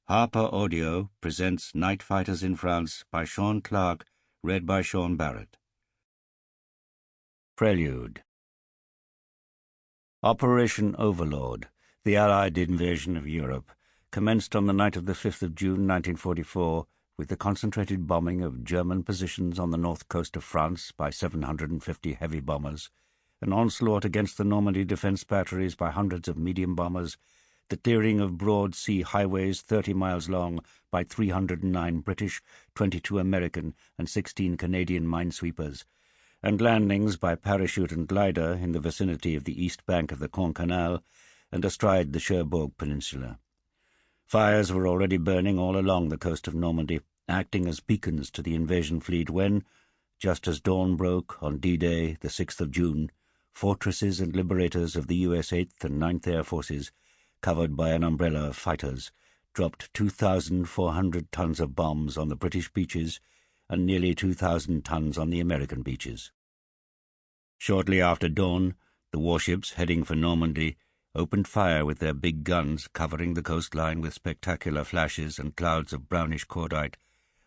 Harper Audio presents Night Fighters in France by Shaun Clarke, read by Seån Barrett. Prelude. Operation Overlord, the Allied invasion of Europe, commenced on the night of the 5th of June 1944 with the concentrated bombing of German positions on the north coast of France by 750 heavy bombers, an onslaught against the Normandy defence batteries by hundreds of medium bombers, the clearing of broad sea highways 30 miles long by 309 British, 22 American and 16 Canadian minesweepers, and landings by parachute and glider in the vicinity of the east bank of the Caen Canal and astride the Cherbourg Peninsula. Fires were already burning all along the coast of Normandy, acting as beacons to the invasion fleet when, just as dawn broke on D-Day, the 6th of June, fortresses and liberators of the US 8th and 9th Air Forces, covered by an umbrella of fighters, dropped 2,400 tons of bombs on the British beaches and nearly 2,000 tons on the American beaches. Shortly after dawn, the warships heading for Normandy opened fire with their big guns, covering the coastline with spectacular flashes and clouds of brownish cordite,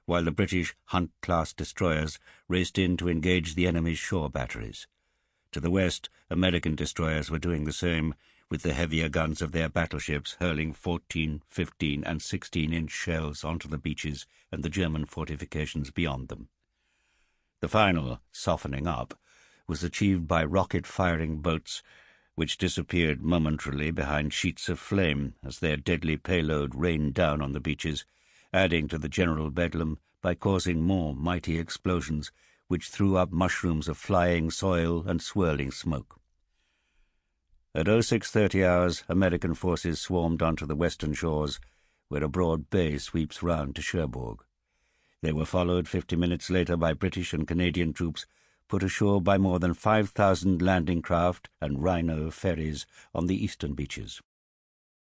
while the British Hunt-class destroyers raced in to engage the enemy's shore batteries. To the west, American destroyers were doing the same, with the heavier guns of their battleships hurling 14, 15 and 16-inch shells onto the beaches and the German fortifications beyond them. The final softening up was achieved by rocket-firing boats, which disappeared momentarily behind sheets of flame as their deadly payload rained down on the beaches, adding to the general bedlam by causing more mighty explosions, which threw up mushrooms of flying soil and swirling smoke. At 0630 hours, American forces swarmed onto the western shores, where a broad bay sweeps round to Cherbourg. They were followed 50 minutes later by British and Canadian troops, put ashore by more than 5,000 landing craft and Rhino ferries on the eastern beaches.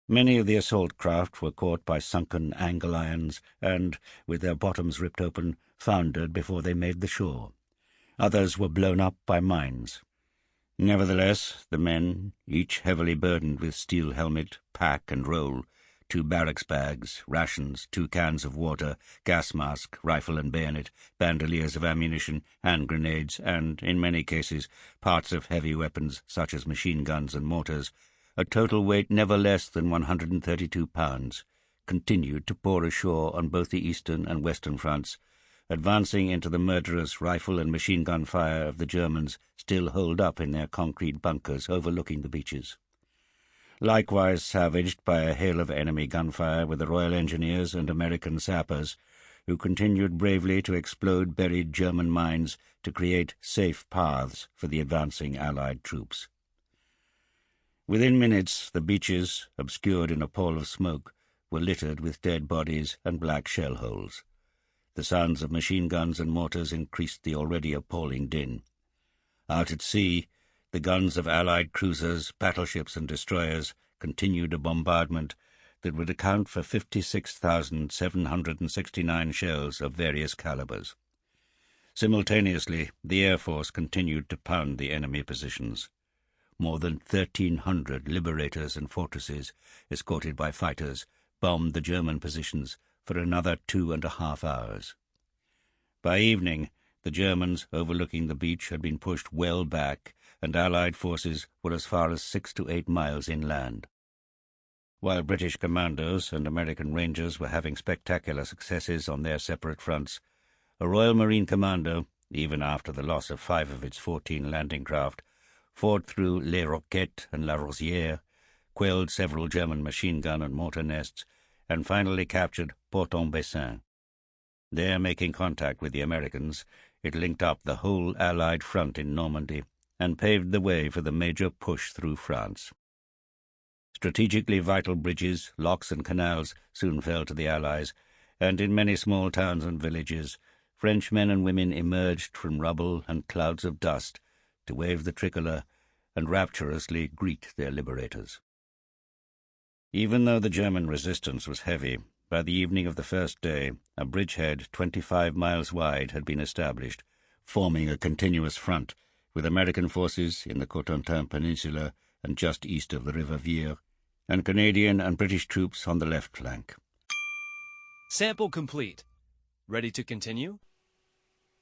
Many of the assault craft were caught by sunken angle irons and, with their bottoms ripped open, foundered before they made the shore. Others were blown up by mines. Nevertheless, the men, each heavily burdened with steel helmet, pack and roll, 2 barracks bags, rations, 2 cans of water, gas mask, rifle and bayonet, bandoliers of ammunition, hand grenades, and, in many cases, parts of heavy weapons such as machine guns and mortars, a total weight never less than 132 pounds, continued to pour ashore on both the eastern and western fronts, advancing into the murderous rifle and machine gun fire of the Germans still holed up in their concrete bunkers overlooking the beaches. Likewise savaged by a hail of enemy gunfire were the Royal Engineers and American sappers, who continued bravely to explode buried German mines to create safe paths for the advancing Allied troops. Within minutes, the beaches, obscured in a pall of smoke, were littered with dead bodies and black shell holes. The sounds of machine guns and mortars increased the already appalling din. Out at sea, the guns of Allied cruisers, battleships and destroyers continued a bombardment that would account for 56,769 shells of various calibers. Simultaneously, the Air Force continued to pound the enemy positions. More than 1,300 liberators and fortresses, escorted by fighters, bombed the German positions for another 2.5 hours. By evening, the Germans overlooking the beach had been pushed well back, and Allied forces were as far as 6 to 8 miles inland. While British commandos and American Rangers were having spectacular successes on their separate fronts, a Royal Marine Commando, even after the loss of 5 of its 14 landing craft, fought through Les Roquettes and La Rosière, quelled several German machine gun and mortar nests, and finally captured Port-en-Bessin. There, making contact with the Americans, it linked up the whole Allied front in Normandy and paved the way for the major push through France. Strategically vital bridges, locks and canals soon fell to the Allies, and in many small towns and villages, French men and women emerged from rubble and clouds of dust to wave the tricolour and rapturously greet their liberators. Even though the German resistance was heavy, by the evening of the first day, a bridgehead 25 miles wide had been established, forming a continuous front, with American forces in the Cotentin Peninsula and just east of the River Vire, and Canadian and British troops on the left flank. Sample complete. Ready to continue?